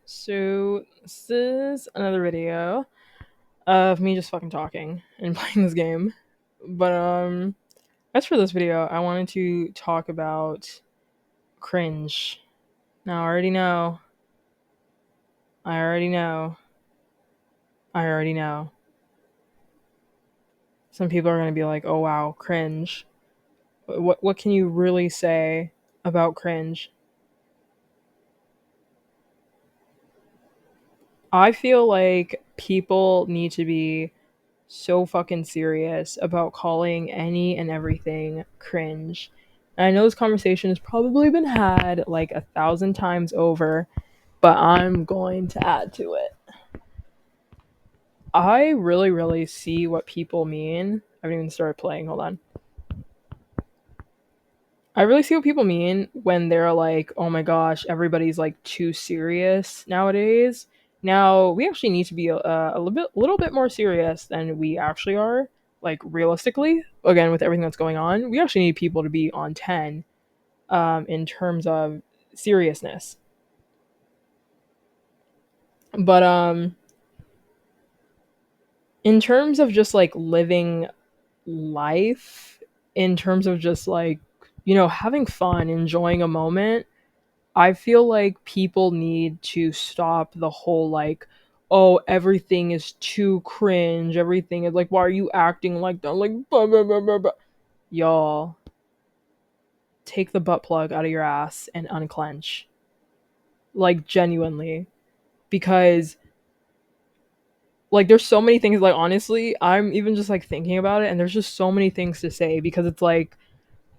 So this is another video of me just fucking talking and playing this game. But as for this video, I wanted to talk about cringe. Now I already know, I already know. Some people are gonna be like, "Oh wow, cringe." What can you really say about cringe? I feel like people need to be so fucking serious about calling any and everything cringe. And I know this conversation has probably been had like 1,000 times over, but I'm going to add to it. I really see what people mean. I haven't even started playing, hold on. I really see what people mean when they're like, oh my gosh, everybody's like too serious nowadays. Now, we actually need to be a little bit more serious than we actually are, like realistically. Again, with everything that's going on, we actually need people to be on 10 in terms of seriousness. But in terms of just like living life, in terms of just like, having fun, enjoying a moment, I feel like people need to stop the whole like, oh, everything is too cringe. Everything is like, why are you acting like that? Like, blah, blah, blah, blah, blah. Y'all, take the butt plug out of your ass and unclench. Like, genuinely. Because, like, there's so many things, like, honestly, I'm even just like thinking about it, and there's just so many things to say because it's like,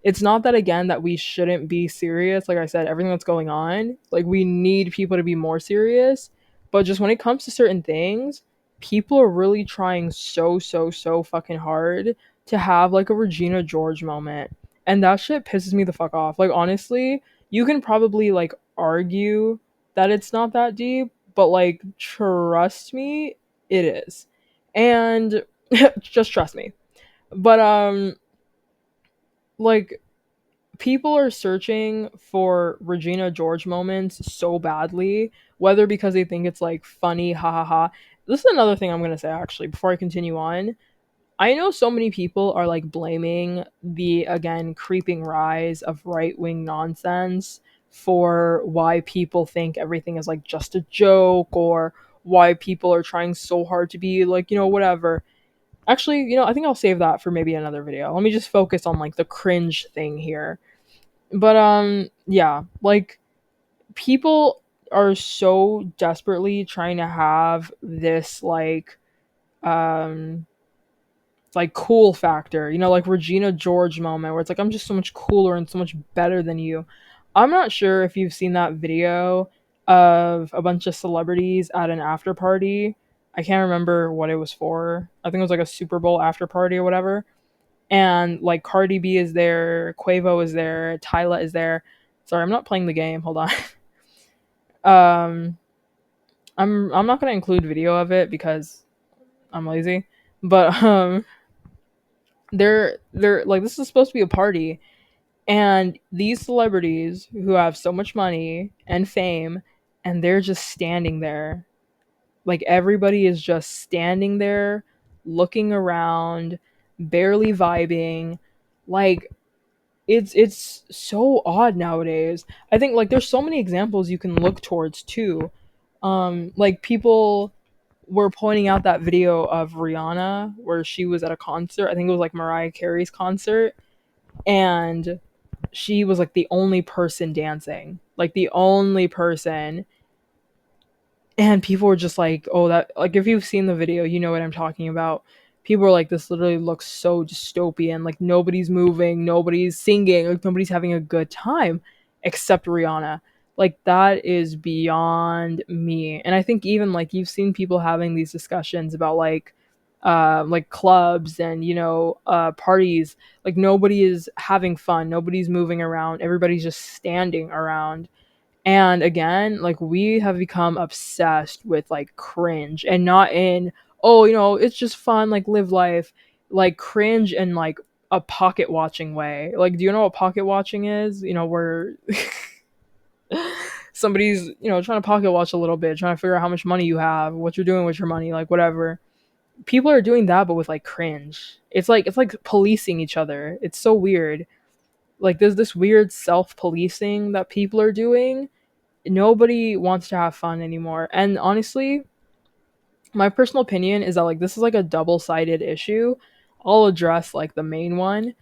it's not that again that we shouldn't be serious. Like I said, everything that's going on, like we need people to be more serious. But just when it comes to certain things, people are really trying so fucking hard to have like a Regina George moment. And that shit pisses me the fuck off. Like honestly, you can probably like argue that it's not that deep, but like trust me, it is. And just trust me. But like people are searching for Regina George moments so badly, whether because they think it's like funny, ha ha ha. This is another thing I'm gonna say actually before I continue on. I know so many people are like blaming the again creeping rise of right wing nonsense for why people think everything is like just a joke or why people are trying so hard to be like, whatever. Actually, I think I'll save that for maybe another video. Let me just focus on like the cringe thing here. But yeah, like people are so desperately trying to have this um like cool factor, like Regina George moment where it's like I'm just so much cooler and so much better than you. I'm not sure if you've seen that video of a bunch of celebrities at an after party. I can't remember what it was for. I think it was like a Super Bowl after party or whatever. And like Cardi B is there, Quavo is there, Tyla is there. Sorry, I'm not playing the game. Hold on. um, I'm not gonna include video of it because I'm lazy. But they're like this is supposed to be a party, and these celebrities who have so much money and fame, and they're just standing there. Like everybody is just standing there, looking around, barely vibing. Like it's so odd nowadays. I think like there's so many examples you can look towards too. Like people were pointing out that video of Rihanna where she was at a concert. I think it was like Mariah Carey's concert, and she was like the only person dancing, like the only person. And people were just like, oh, that, like, if you've seen the video, you know what I'm talking about. People were like, this literally looks so dystopian. Like, nobody's moving, nobody's singing, like, nobody's having a good time except Rihanna. Like, that is beyond me. And I think even, like, you've seen people having these discussions about, like clubs and parties. Like nobody is having fun, nobody's moving around, everybody's just standing around. And again, like we have become obsessed with like cringe, and not in, oh, it's just fun, like live life. Like cringe in like a pocket watching way. Like, do you know what pocket watching is? Where somebody's, trying to pocket watch a little bit, trying to figure out how much money you have, what you're doing with your money, like whatever. People are doing that, but with like cringe. It's like policing each other. It's so weird. Like there's this weird self-policing that people are doing. Nobody wants to have fun anymore. And honestly, my personal opinion is that like this is like a double-sided issue. I'll address like the main one,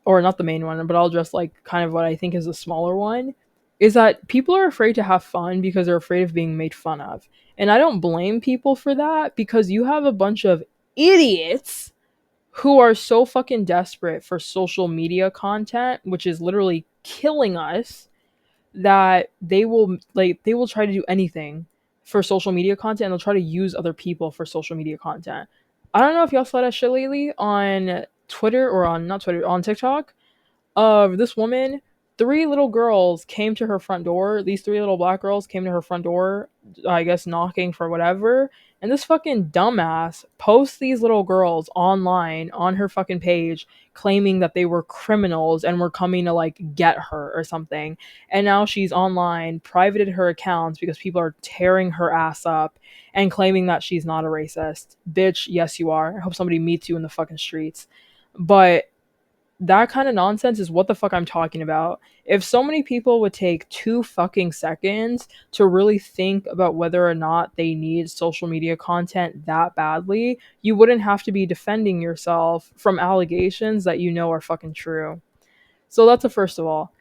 or not the main one, but I'll address like kind of what I think is the smaller one, is that people are afraid to have fun because they're afraid of being made fun of. And I don't blame people for that, because you have a bunch of idiots who are so fucking desperate for social media content, which is literally killing us, that they will try to do anything for social media content, and they'll try to use other people for social media content. I don't know if y'all saw that shit lately on Twitter, or on not Twitter, on TikTok, of this woman. Three little girls came to her front door. These three little black girls came to her front door, I guess knocking for whatever. And this fucking dumbass posts these little girls online on her fucking page, claiming that they were criminals and were coming to like get her or something. And now she's online, privated her accounts because people are tearing her ass up and claiming that she's not a racist. Bitch, yes you are. I hope somebody meets you in the fucking streets. But that kind of nonsense is what the fuck I'm talking about. If so many people would take 2 fucking seconds to really think about whether or not they need social media content that badly, you wouldn't have to be defending yourself from allegations that you know are fucking true. So that's the first of all.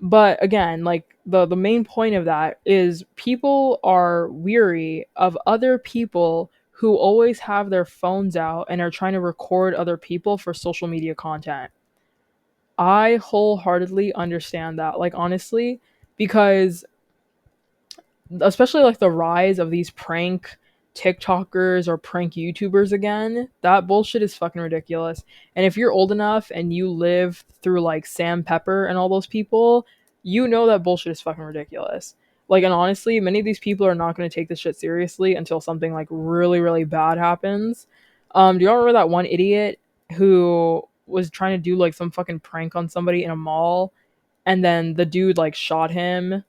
But again, like the main point of that is people are weary of other people who always have their phones out and are trying to record other people for social media content. I wholeheartedly understand that. Like honestly, because especially like the rise of these prank TikTokers or prank YouTubers again, that bullshit is fucking ridiculous. And if you're old enough and you live through like Sam Pepper and all those people, you know that bullshit is fucking ridiculous. Like, and honestly, many of these people are not going to take this shit seriously until something like really, really bad happens. Do y'all remember that one idiot who was trying to do like some fucking prank on somebody in a mall, and then the dude like shot him?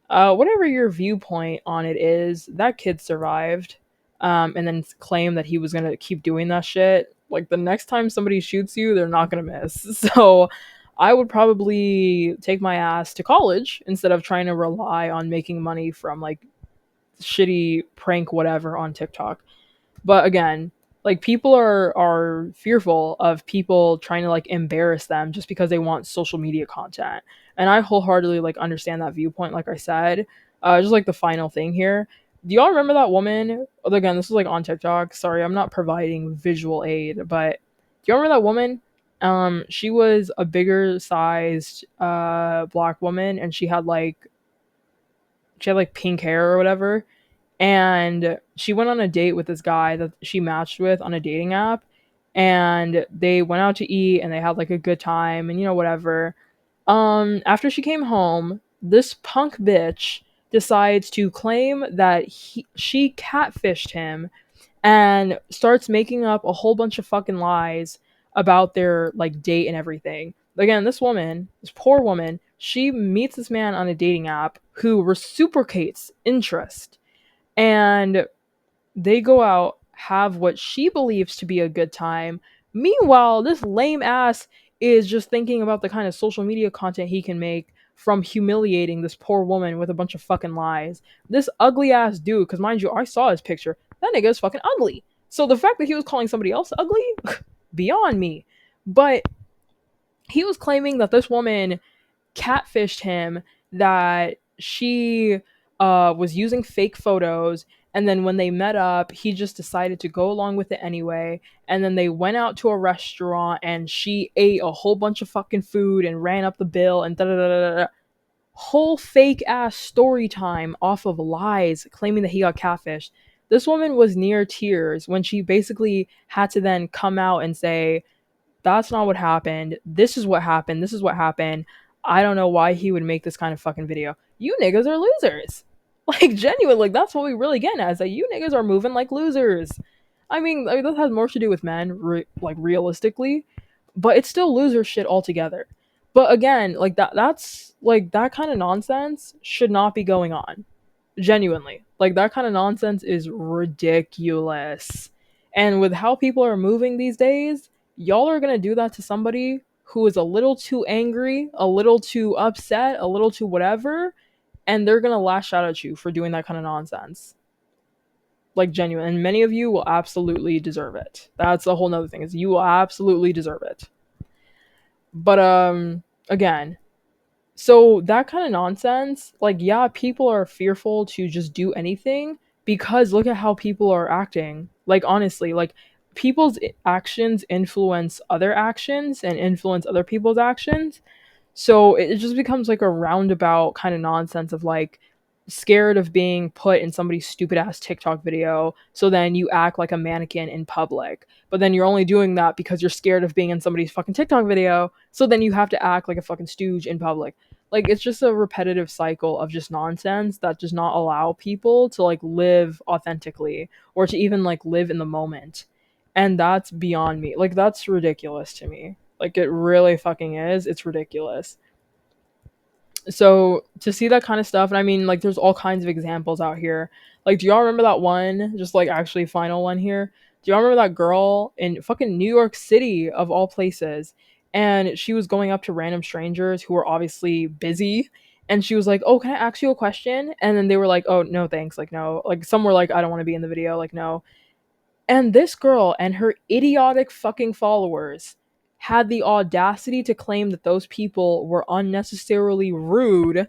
Whatever your viewpoint on it is, that kid survived, and then claimed that he was gonna keep doing that shit. Like the next time somebody shoots you, they're not gonna miss. So I would probably take my ass to college instead of trying to rely on making money from like shitty prank whatever on TikTok. But again, like people are fearful of people trying to like embarrass them just because they want social media content. And I wholeheartedly like understand that viewpoint, like I said. Just like the final thing here. Do y'all remember that woman? Again, this was like on TikTok. Sorry, I'm not providing visual aid, but do y'all remember that woman? She was a bigger sized black woman, and she had like pink hair or whatever, and she went on a date with this guy that she matched with on a dating app, and they went out to eat and they had like a good time, and whatever. After she came home, this punk bitch decides to claim that she catfished him, and starts making up a whole bunch of fucking lies about their like date and everything. Again, this poor woman, she meets this man on a dating app who reciprocates interest, and they go out, have what she believes to be a good time. Meanwhile, this lame ass is just thinking about the kind of social media content he can make from humiliating this poor woman with a bunch of fucking lies. This ugly ass dude, because mind you, I saw his picture. That nigga is fucking ugly. So the fact that he was calling somebody else ugly, beyond me. But he was claiming that this woman catfished him, that she was using fake photos, and then when they met up he just decided to go along with it anyway, and then they went out to a restaurant and she ate a whole bunch of fucking food and ran up the bill and da da da da da. Whole fake ass story time off of lies claiming that he got catfished. This woman was near tears when she basically had to then come out and say, that's not what happened. This is what happened. This is what happened. I don't know why he would make this kind of fucking video. You niggas are losers. Like, genuine. Like, that's what we really get at, is that you niggas are moving like losers. I mean, that has more to do with men, like, realistically. But it's still loser shit altogether. But again, like that's like that kind of nonsense should not be going on. Genuinely. Like that kind of nonsense is ridiculous. And with how people are moving these days, y'all are going to do that to somebody who is a little too angry, a little too upset, a little too whatever, and they're going to lash out at you for doing that kind of nonsense. Like genuine. And many of you will absolutely deserve it. That's a whole nother thing is you will absolutely deserve it. But again, so that kind of nonsense, like yeah, people are fearful to just do anything because look at how people are acting. Like honestly, like people's actions influence other actions and influence other people's actions. So it just becomes like a roundabout kind of nonsense of like scared of being put in somebody's stupid ass TikTok video. So then you act like a mannequin in public. But then you're only doing that because you're scared of being in somebody's fucking TikTok video. So then you have to act like a fucking stooge in public. Like it's just a repetitive cycle of just nonsense that does not allow people to like live authentically or to even like live in the moment. And that's beyond me. Like that's ridiculous to me. Like it really fucking is. It's ridiculous. So to see that kind of stuff, and I mean, like, there's all kinds of examples out here. Like, do y'all remember that one? Just like actually final one here. Do y'all remember that girl in fucking New York City of all places? And she was going up to random strangers who were obviously busy. And she was like, "Oh, can I ask you a question?" And then they were like, "Oh, no, thanks." Like, no. Like, some were like, "I don't want to be in the video." Like, no. And this girl and her idiotic fucking followers had the audacity to claim that those people were unnecessarily rude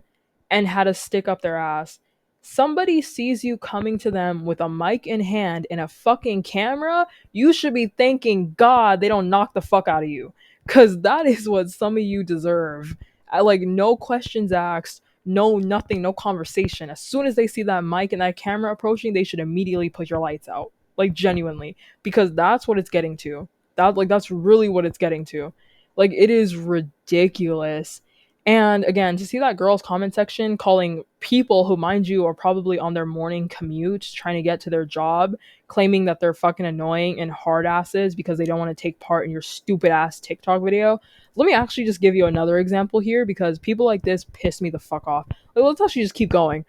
and had a stick up their ass. Somebody sees you coming to them with a mic in hand and a fucking camera, you should be thanking God they don't knock the fuck out of you. Cause that is what some of you deserve. Like no questions asked, no nothing, no conversation. As soon as they see that mic and that camera approaching, they should immediately put your lights out. Like genuinely. Because that's what it's getting to. That's really what it's getting to. Like it is ridiculous. And again, to see that girl's comment section calling people who, mind you, are probably on their morning commute trying to get to their job, claiming that they're fucking annoying and hard asses because they don't want to take part in your stupid ass TikTok video. Let me actually just give you another example here because people like this piss me the fuck off. Like, let's actually just keep going.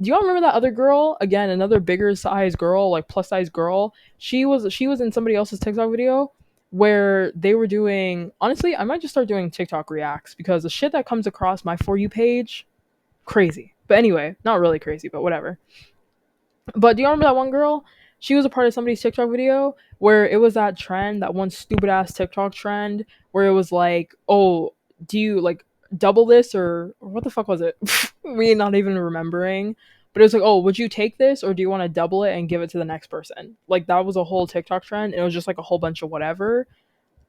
Do y'all remember that other girl? Again, another bigger size girl, like plus size girl. She was in somebody else's TikTok video where they were doing. Honestly, I might just start doing TikTok reacts because the shit that comes across my for you page, crazy. But anyway, not really crazy, but whatever. But do you remember that one girl? She was a part of somebody's TikTok video where it was that trend, that one stupid ass TikTok trend, where it was like, oh, do you like double this or what the fuck was it? Me not even remembering. But it was like, oh, would you take this or do you want to double it and give it to the next person? Like that was a whole TikTok trend and it was just like a whole bunch of whatever.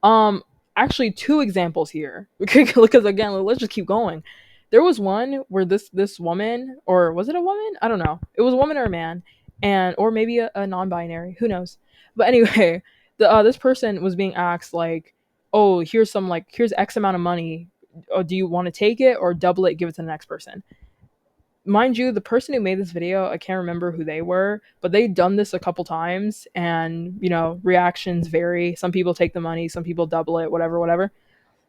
Um, Actually, two examples here because again, let's just keep going. There was one where this woman, or was it a woman? I don't know. It was a woman or a man, and or maybe a non-binary. Who knows? But anyway, the this person was being asked like, "Oh, here's some like here's X amount of money. Oh, do you want to take it or double it? Give it to the next person." Mind you, the person who made this video, I can't remember who they were, but they'd done this a couple times and, you know, reactions vary. Some people take the money, some people double it, whatever, whatever.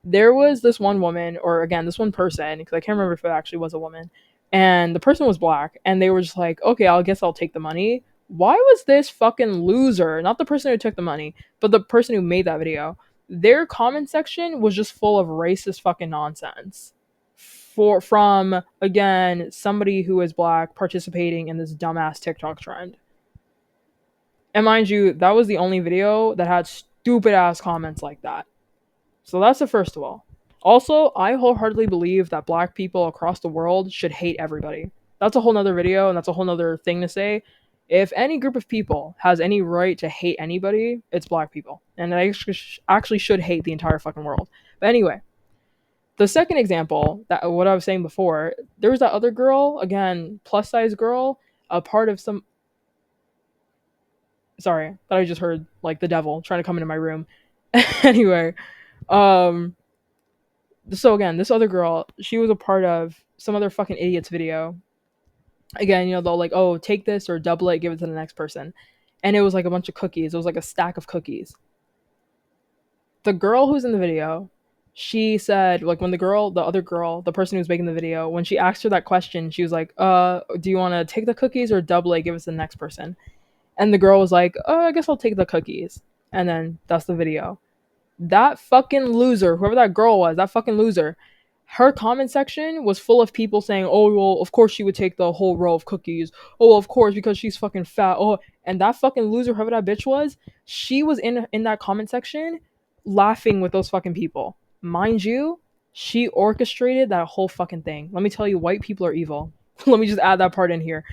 There was this one woman, or again, this one person, because I can't remember if it actually was a woman, and the person was black, and they were just like, okay, I guess I'll take the money. Why was this fucking loser, not the person who took the money, but the person who made that video, their comment section was just full of racist fucking nonsense from again somebody who is black participating in this dumbass TikTok trend. And mind you, that was the only video that had stupid ass comments like that. So that's the first of all. Also, I wholeheartedly believe that black people across the world should hate everybody. That's a whole nother video and that's a whole nother thing to say. If any group of people has any right to hate anybody, it's black people. And they actually should hate the entire fucking world. But anyway, the second example, that what I was saying before, there was that other girl, again, plus size girl, a part of some. Sorry, that I just heard like the devil trying to come into my room. Anyway, um, so again, this other girl, she was a part of some other fucking idiot's video. Again, you know, they'll like, oh, take this or double it, give it to the next person, and it was like a bunch of cookies. It was like a stack of cookies. The girl who's in the video, She said, like, when the other girl, the person who was making the video, when she asked her that question, she was like, do you want to take the cookies or double it, give us the next person? And the girl was like, I guess I'll take the cookies. And then that's the video. That fucking loser, whoever that girl was, that fucking loser, her comment section was full of people saying, "Oh, well, of course she would take the whole row of cookies. Oh, of course because she's fucking fat." Oh, and that fucking loser, whoever that bitch was, she was in that comment section laughing with those fucking people. Mind you, she orchestrated that whole fucking thing. Let me tell you, white people are evil. Let me just add that part in here.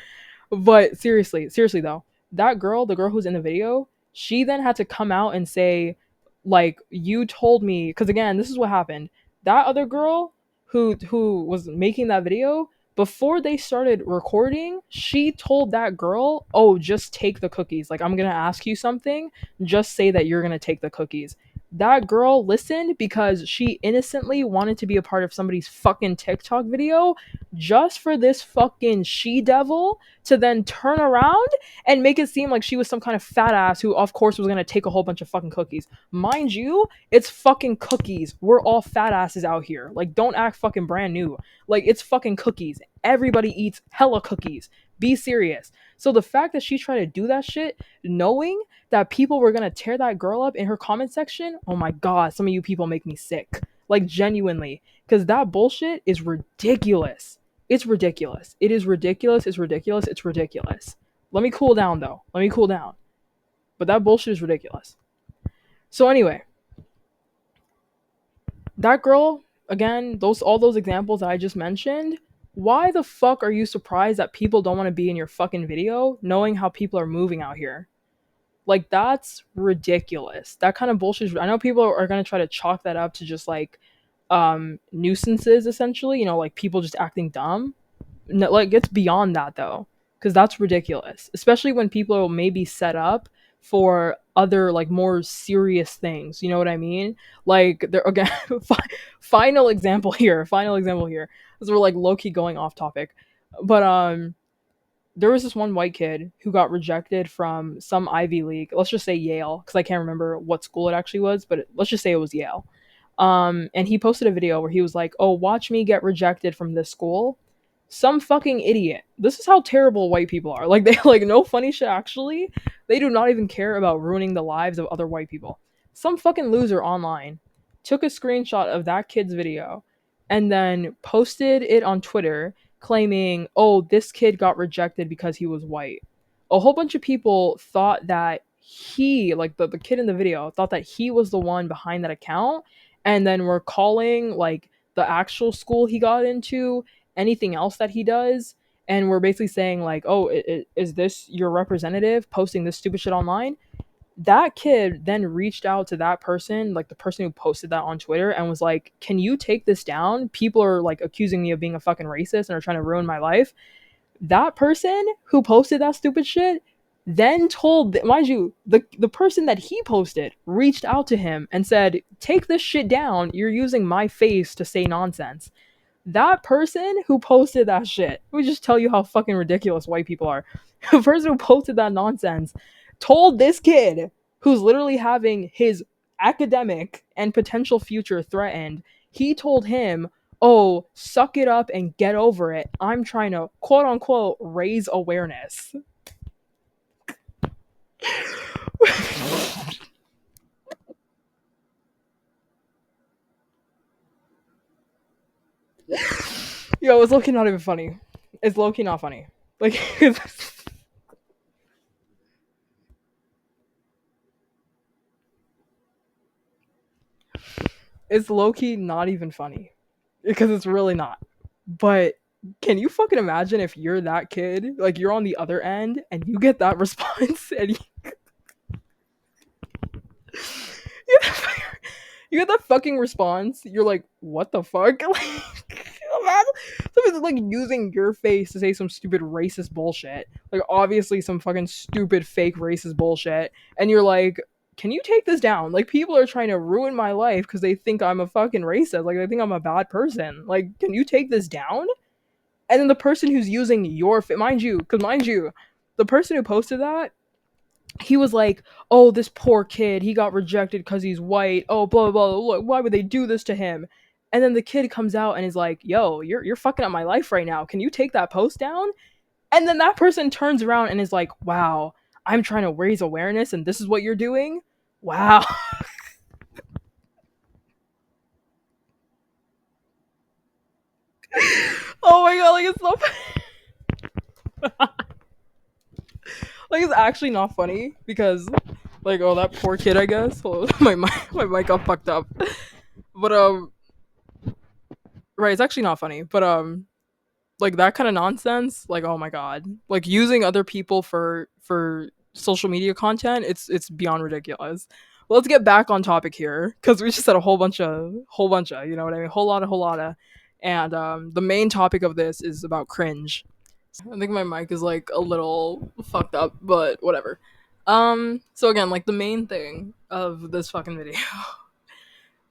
But seriously though, that girl, the girl who's in the video, she then had to come out and say, like, you told me, because again, this is what happened. That other girl who was making that video, before they started recording, she told that girl, "Oh, just take the cookies. Like, I'm gonna ask you something. Just say that you're gonna take the cookies." That girl listened because she innocently wanted to be a part of somebody's fucking TikTok video just for this fucking she devil to then turn around and make it seem like she was some kind of fat ass who, of course, was gonna take a whole bunch of fucking cookies. Mind you, it's fucking cookies. We're all fat asses out here. Like, don't act fucking brand new. Like, it's fucking cookies. Everybody eats hella cookies. Be serious. So the fact that she tried to do that shit, knowing that people were gonna tear that girl up in her comment section, oh my god, some of you people make me sick. Like, genuinely. Because that bullshit is ridiculous. It's ridiculous. It is ridiculous. It's ridiculous. It's ridiculous. Let me cool down though. Let me cool down. But that bullshit is ridiculous. So anyway, that girl, again, those all those examples that I just mentioned, why the fuck are you surprised that people don't want to be in your fucking video knowing how people are moving out here? Like, that's ridiculous. That kind of bullshit. I know people are going to try to chalk that up to just like nuisances essentially, like people just acting dumb. No, like, it's beyond that though, because that's ridiculous, especially when people are maybe set up for other like more serious things, you know what I mean? Like, there again, final example here, because we're like low-key going off topic. But there was this one white kid who got rejected from some Ivy League, let's just say Yale, because I can't remember what school it actually was, but let's just say it was Yale. And he posted a video where he was like, "Oh, watch me get rejected from this school." Some fucking idiot. This is how terrible white people are. Like, they like, no funny shit actually. They do not even care about ruining the lives of other white people. Some fucking loser online took a screenshot of that kid's video and then posted it on Twitter claiming, "Oh, this kid got rejected because he was white." A whole bunch of people thought that he, like the kid in the video, thought that he was the one behind that account, and then were calling like the actual school he got into, anything else that he does, and we're basically saying like, "Oh, is this your representative posting this stupid shit online?" That kid then reached out to that person, like the person who posted that on Twitter, and was like, "Can you take this down? People are like accusing me of being a fucking racist and are trying to ruin my life." That person who posted that stupid shit then told, mind you, the person that he posted reached out to him and said, "Take this shit down. You're using my face to say nonsense." That person who posted that shit, let me just tell you how fucking ridiculous white people are. The person who posted that nonsense told this kid, who's literally having his academic and potential future threatened, he told him, "Oh, suck it up and get over it. I'm trying to, quote unquote, raise awareness." Yo, it's low-key not even funny. It's low-key not funny. Like, it's low-key not even funny. Because it's really not. But can you fucking imagine if you're that kid, like you're on the other end and you get that response and you, you get that fucking response, you're like, what the fuck? Like, someone's like using your face to say some stupid racist bullshit. Like, obviously some fucking stupid fake racist bullshit. And you're like, "Can you take this down? Like, people are trying to ruin my life because they think I'm a fucking racist. Like, they think I'm a bad person. Like, can you take this down?" And then the person who's using your mind you, the person who posted that he was like, "Oh, this poor kid, he got rejected because he's white. Oh, blah blah blah. Look, why would they do this to him?" And then the kid comes out and is like, "Yo, you're fucking up my life right now. Can you take that post down?" And then that person turns around and is like, "Wow, I'm trying to raise awareness, and this is what you're doing. Wow." Oh my god, like it's so like it's actually not funny because like, oh, that poor kid, I guess. Oh, my mic got fucked up. But right, it's actually not funny. But like that kind of nonsense, like, oh my god, like using other people for social media content, it's beyond ridiculous. Well, let's get back on topic here because we just said a whole bunch of, you know what I mean, whole lot of, and the main topic of this is about cringe. I think my mic is like a little fucked up, but whatever. So again, like the main thing of this fucking video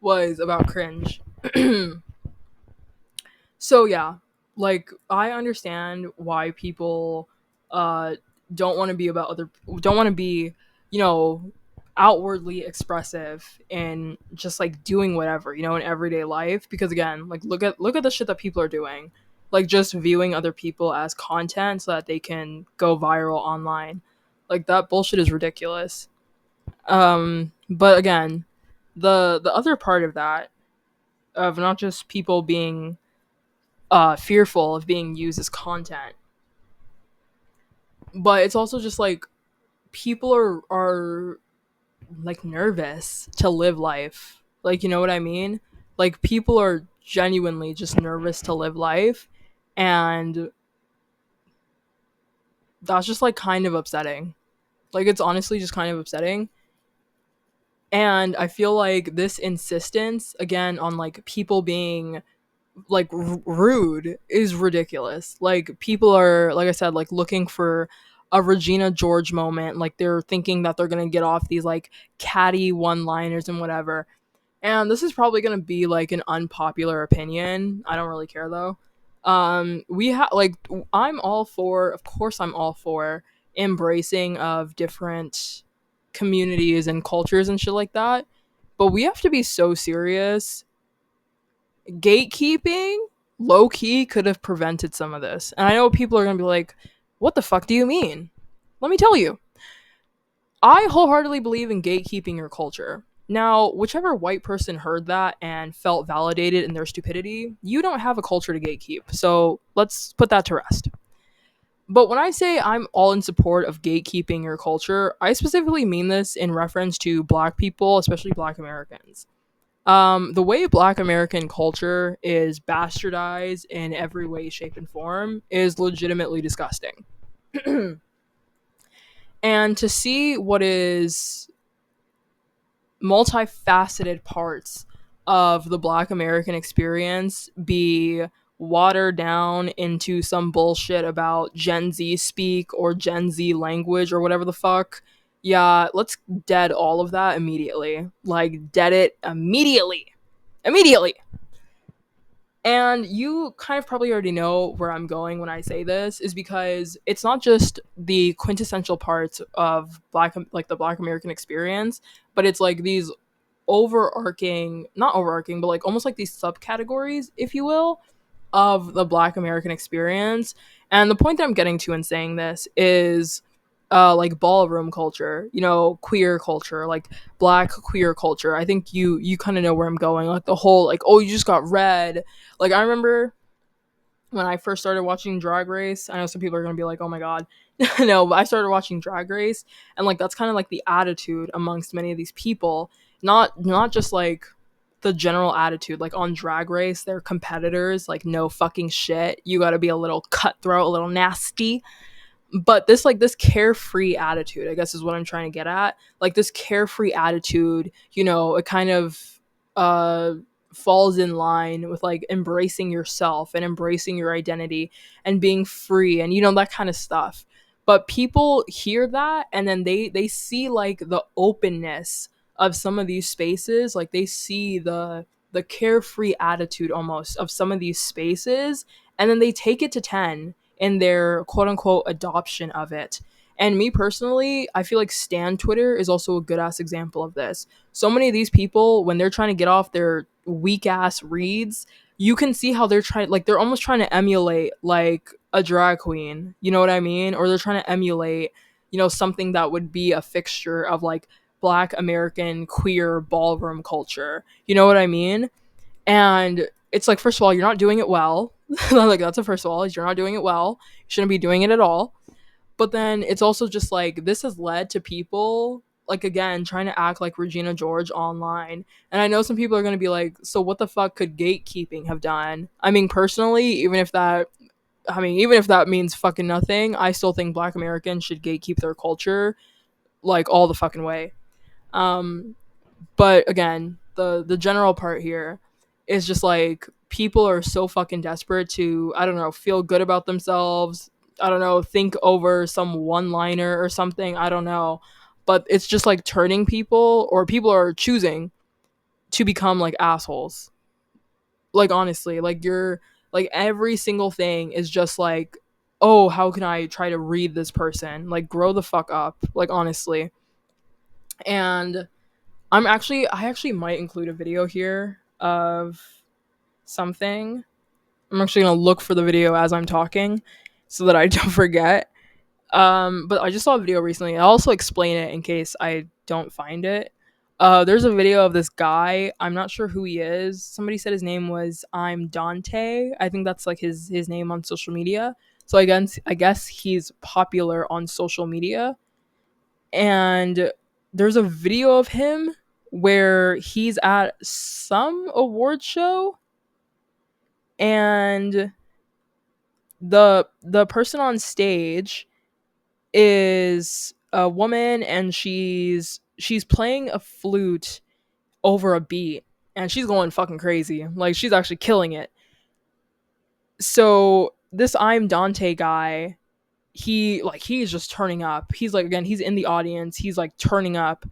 was about cringe. So yeah, like I understand why people uh don't want to be about other don't want to be, you know, outwardly expressive and just like doing whatever, you know, in everyday life because again, like look at the shit that people are doing. Like just viewing other people as content so that they can go viral online. Like that bullshit is ridiculous. But again, the other part of that of not just people being fearful of being used as content, but it's also just like people are like nervous to live life. Like, you know what I mean? Like people are genuinely just nervous to live life, and that's just like kind of upsetting. Like it's honestly just kind of upsetting. And I feel like this insistence again on like people being like rude is ridiculous. Like people are, like I said, like looking for a Regina George moment. Like they're thinking that they're gonna get off these like catty one-liners and whatever. And this is probably gonna be like an unpopular opinion. I don't really care though. We have like I'm all for, of course, I'm all for embracing of different communities and cultures and shit like that. But we have to be so serious. Gatekeeping low key could have prevented some of this. And I know people are going to be like, what the fuck do you mean? Let me tell you. I wholeheartedly believe in gatekeeping your culture. Now, whichever white person heard that and felt validated in their stupidity, you don't have a culture to gatekeep. So let's put that to rest. But when I say I'm all in support of gatekeeping your culture, I specifically mean this in reference to black people, especially black Americans. The way Black American culture is bastardized in every way, shape, and form is legitimately disgusting. And to see what is multifaceted parts of the Black American experience be watered down into some bullshit about Gen Z speak or Gen Z language or whatever the fuck. Yeah, let's dead all of that immediately. Like, dead it immediately. Immediately. And you kind of probably already know where I'm going when I say this, is because it's not just the quintessential parts of like the Black American experience, but it's like these overarching, not overarching, but like almost like these subcategories, if you will, of the Black American experience. And the point that I'm getting to in saying this is like ballroom culture, you know, queer culture, like black queer culture. I think you kind of know where I'm going. Like the whole like, oh, you just got red. Like I remember when I first started watching Drag Race. I know some people are gonna be like, oh my god. No, but I started watching Drag Race, and like that's kind of like the attitude amongst many of these people. Not just like the general attitude like on Drag Race, they're competitors, like no fucking shit, you got to be a little cutthroat, a little nasty. But this like this carefree attitude, I guess, is what I'm trying to get at. Like this carefree attitude, you know, it kind of uh falls in line with like embracing yourself and embracing your identity and being free and, you know, that kind of stuff. But people hear that and then they see like the openness of some of these spaces, like they see the carefree attitude almost of some of these spaces, and then they take it to 10 in their quote unquote adoption of it. And me personally, I feel like Stan Twitter is also a good ass example of this. So many of these people, when they're trying to get off their weak ass reads, you can see how they're trying, like, they're almost trying to emulate like a drag queen. You know what I mean? Or they're trying to emulate, something that would be a fixture of like Black American queer ballroom culture. You know what I mean? And it's like, first of all, you're not doing it well. Like, that's the first of all, is you're not doing it well. You shouldn't be doing it at all. But then it's also just like, this has led to people, like, again, trying to act like Regina George online. And I know some people are going to be like, so what the fuck could gatekeeping have done? I mean, personally, even if that means fucking nothing, I still think Black Americans should gatekeep their culture, like, all the fucking way. Um, but again, the general part here is just like, people are so fucking desperate to, I don't know, feel good about themselves. I don't know, think over some one liner or something. I don't know. But it's just like turning people, or people are choosing to become like assholes. Like, honestly, like, you're like, every single thing is just like, oh, how can I try to read this person? Like, grow the fuck up. Like, honestly. And I actually might include a video here of something. I'm actually gonna look for the video as I'm talking so that I don't forget. But I just saw a video recently. I'll also explain it in case I don't find it. There's a video of this guy. I'm not sure who he is. Somebody said his name was I'm Dante. I think that's like his name on social media. So I guess he's popular on social media. And there's a video of him where he's at some award show, and the person on stage is a woman, and she's playing a flute over a beat, and she's going fucking crazy. Like, she's actually killing it. So this I'm Dante guy, he's just turning up. He's like, again, he's in the audience. He's like turning up.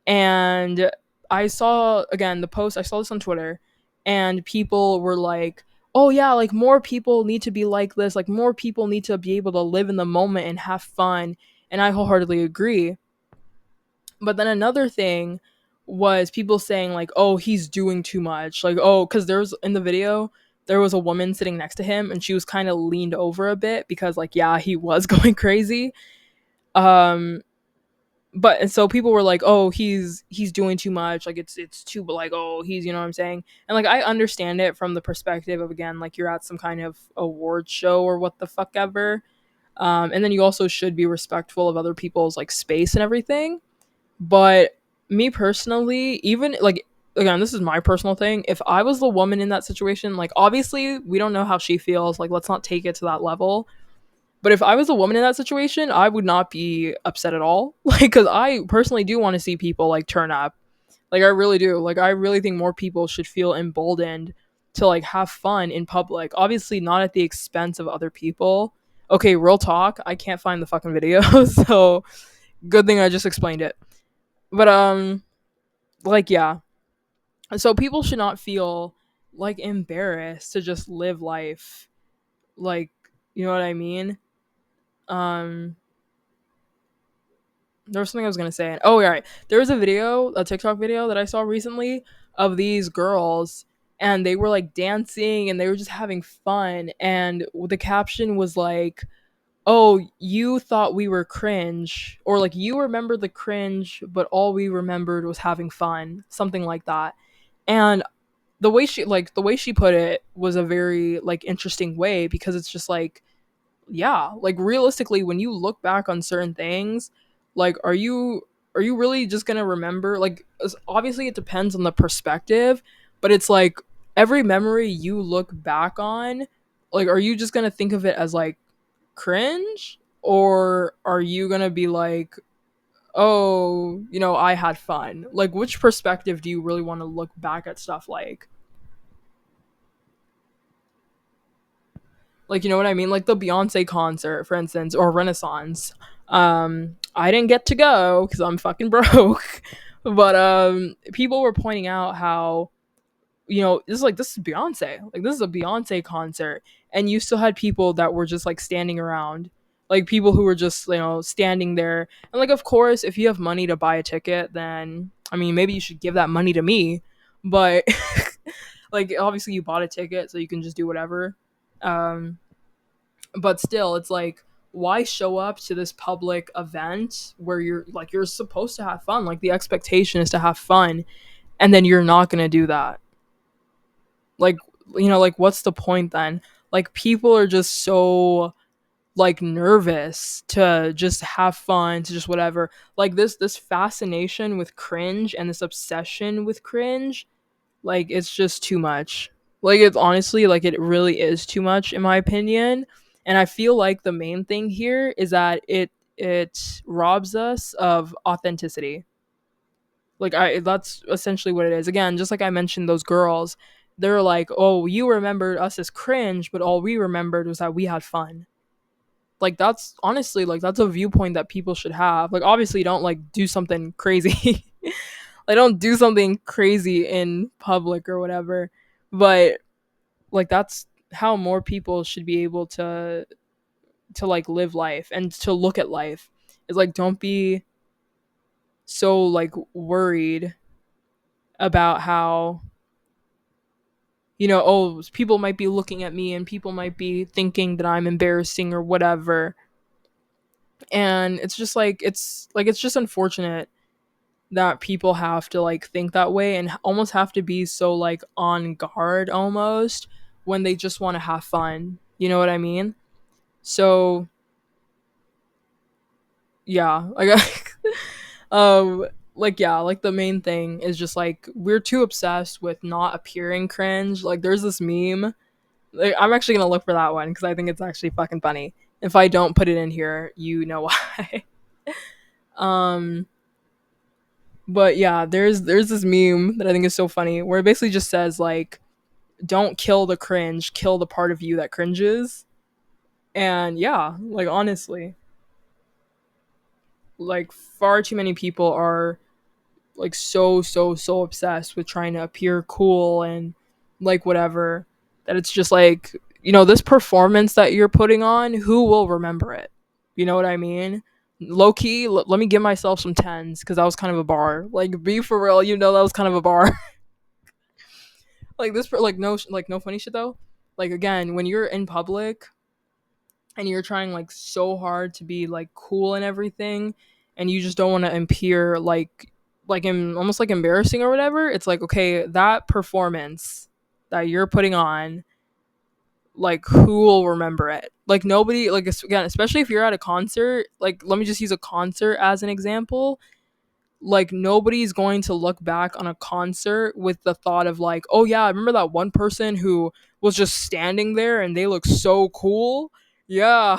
And I saw, again, the post, I saw this on Twitter, and people were like, oh yeah, like, more people need to be like this, like, more people need to be able to live in the moment and have fun. And I wholeheartedly agree. But then another thing was people saying like, oh, he's doing too much, like, oh, because there's, in the video, there was a woman sitting next to him, and she was kind of leaned over a bit because, like, yeah, he was going crazy. um but and so people were like, oh, he's doing too much, like, it's too, but like, oh, he's, you know what I'm saying. And like, I understand it from the perspective of, again, like, you're at some kind of award show or what the fuck ever. And then you also should be respectful of other people's like space and everything. But me personally, even like, again, this is my personal thing, if I was the woman in that situation, like, obviously we don't know how she feels, like, let's not take it to that level. But if I was a woman in that situation, I would not be upset at all. Like, because I personally do want to see people like turn up. Like, I really do. Like, I really think more people should feel emboldened to like have fun in public. Obviously, not at the expense of other people. Okay, real talk. I can't find the fucking video, so good thing I just explained it. But like, yeah. So people should not feel like embarrassed to just live life. Like, you know what I mean? Um there was something I was gonna say. Oh, yeah, right. There was a TikTok video that I saw recently of these girls, and they were like dancing and they were just having fun. And the caption was like, "Oh, you thought we were cringe, or like, you remember the cringe, but all we remembered was having fun," something like that. And the way she put it was a very like interesting way, because it's just like, yeah, like, realistically, when you look back on certain things, like, are you really just gonna remember, like, obviously it depends on the perspective, but it's like, every memory you look back on, like, are you just gonna think of it as like cringe, or are you gonna be like, oh, I had fun? Like, which perspective do you really want to look back at stuff like? Like, you know what I mean? Like the Beyonce concert, for instance, or Renaissance. I didn't get to go because I'm fucking broke. But people were pointing out how, this is Beyonce. Like, this is a Beyonce concert, and you still had people that were just like standing around. like people who were just standing there. And like, of course, if you have money to buy a ticket, then I mean, maybe you should give that money to me. But like, obviously, you bought a ticket, so you can just do whatever. Um, but still, it's like, why show up to this public event where you're supposed to have fun? Like, the expectation is to have fun, and then you're not gonna do that. Like, like, what's the point then? Like, people are just so like nervous to just have fun, to just whatever. Like, this fascination with cringe and this obsession with cringe, like, it's just too much. Like, it's honestly, like, it really is too much in my opinion. And I feel like the main thing here is that it robs us of authenticity. Like, I that's essentially what it is. Again, just like I mentioned, those girls, they're like, oh, you remembered us as cringe, but all we remembered was that we had fun. Like, that's honestly, like, that's a viewpoint that people should have. Like, obviously, don't like do something crazy. Like, don't do something crazy in public or whatever. But like, that's how more people should be able to like live life and to look at life. Is like, don't be so like worried about how, oh, people might be looking at me and people might be thinking that I'm embarrassing or whatever. And it's just unfortunate that people have to like think that way and almost have to be so like on guard almost when they just want to have fun. You know what I mean? So yeah, like like, yeah, like, the main thing is just like, we're too obsessed with not appearing cringe. Like, there's this meme. Like, I'm actually gonna look for that one because I think it's actually fucking funny. If I don't put it in here, you know why. um but yeah, there's this meme that I think is so funny where it basically just says like, don't kill the cringe, kill the part of you that cringes. And yeah, like, honestly, like, far too many people are like so obsessed with trying to appear cool and like whatever, that it's just like, this performance that you're putting on, who will remember it? You know what I mean? Low key, let me give myself some tens because that was kind of a bar. Like, be for real, that was kind of a bar. Like, this, like, no, like, no funny shit though. Like, again, when you're in public and you're trying like so hard to be like cool and everything, and you just don't want to appear like almost like embarrassing or whatever, it's like, okay, that performance that you're putting on, like, who will remember it? Like, nobody. Like, again, especially if you're at a concert, like, let me just use a concert as an example. Like, nobody's going to look back on a concert with the thought of like, oh yeah, I remember that one person who was just standing there and they look so cool. Yeah.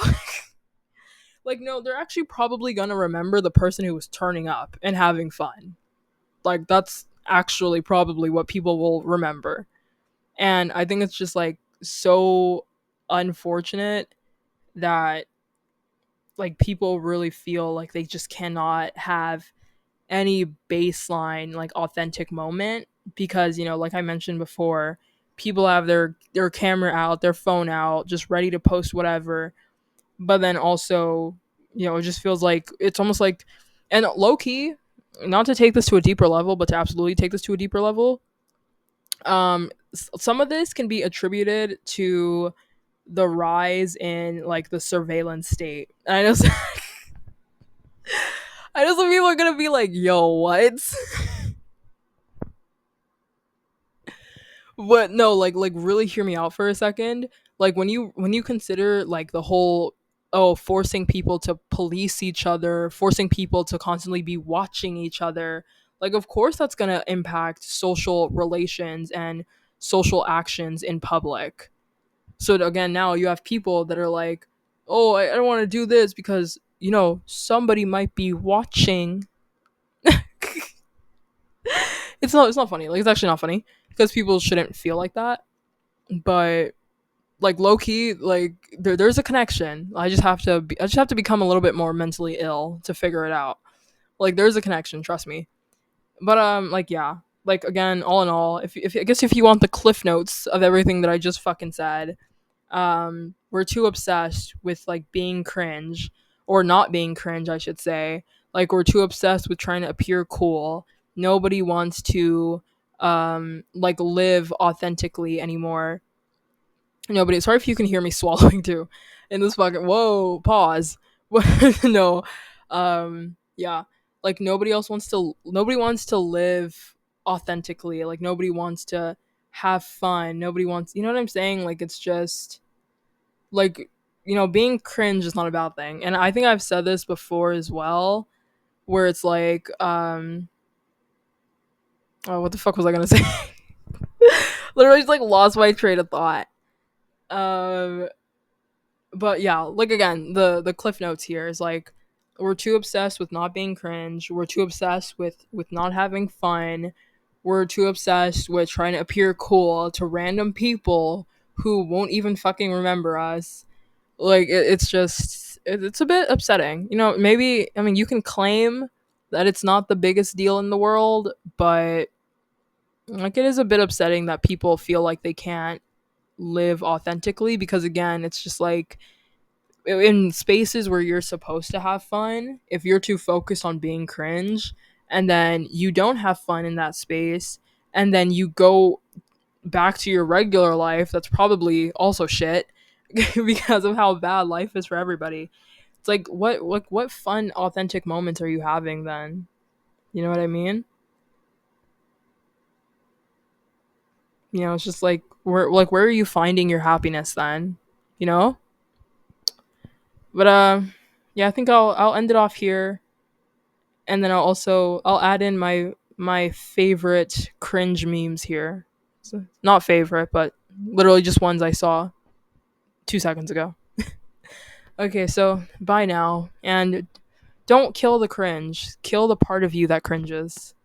Like, no, they're actually probably gonna remember the person who was turning up and having fun. Like, that's actually probably what people will remember. And I think it's just like so unfortunate that like people really feel like they just cannot have any baseline like authentic moment because, like I mentioned before, people have their camera out, their phone out, just ready to post whatever. But then also, it just feels like it's almost like, and low key, not to take this to a deeper level, but to absolutely take this to a deeper level. Some of this can be attributed to the rise in like the surveillance state. And I know, I know some people are gonna be like, "Yo, what?" But no, like really hear me out for a second. Like, when you consider like the whole, oh, forcing people to police each other, forcing people to constantly be watching each other, like, of course that's going to impact social relations and social actions in public. So again, now you have people that are like, "Oh, I don't want to do this because, somebody might be watching." It's not funny. Like, it's actually not funny because people shouldn't feel like that. But like, low key, like, there's a connection. I just have to become a little bit more mentally ill to figure it out. Like, there's a connection, trust me. But like, yeah, like, again, all in all, if I guess if you want the cliff notes of everything that I just fucking said, we're too obsessed with like being cringe, or not being cringe, I should say. Like we're too obsessed with trying to appear cool. Nobody wants to like live authentically anymore. Nobody. Sorry if you can hear me swallowing too in this fucking. Whoa, pause. No, yeah. Like nobody else wants to. Nobody wants to live authentically. Like nobody wants to have fun. Nobody wants. You know what I'm saying? Like it's just like being cringe is not a bad thing. And I think I've said this before as well, where it's like, oh, what the fuck was I gonna say? Literally just like lost my train of thought. Um, but yeah, like again, the cliff notes here is like we're too obsessed with not being cringe. We're too obsessed with not having fun. We're too obsessed with trying to appear cool to random people who won't even fucking remember us. Like it's just it's a bit upsetting. Maybe I mean you can claim that it's not the biggest deal in the world, but like it is a bit upsetting that people feel like they can't live authentically because again, it's just like in spaces where you're supposed to have fun, if you're too focused on being cringe and then you don't have fun in that space and then you go back to your regular life that's probably also shit because of how bad life is for everybody. It's like what fun authentic moments are you having then? You know what I mean? It's just like where are you finding your happiness then? You know? But yeah, I think I'll end it off here, and then I'll add in my favorite cringe memes here. So, not favorite, but literally just ones I saw 2 seconds ago. Okay, so bye now, and don't kill the cringe. Kill the part of you that cringes.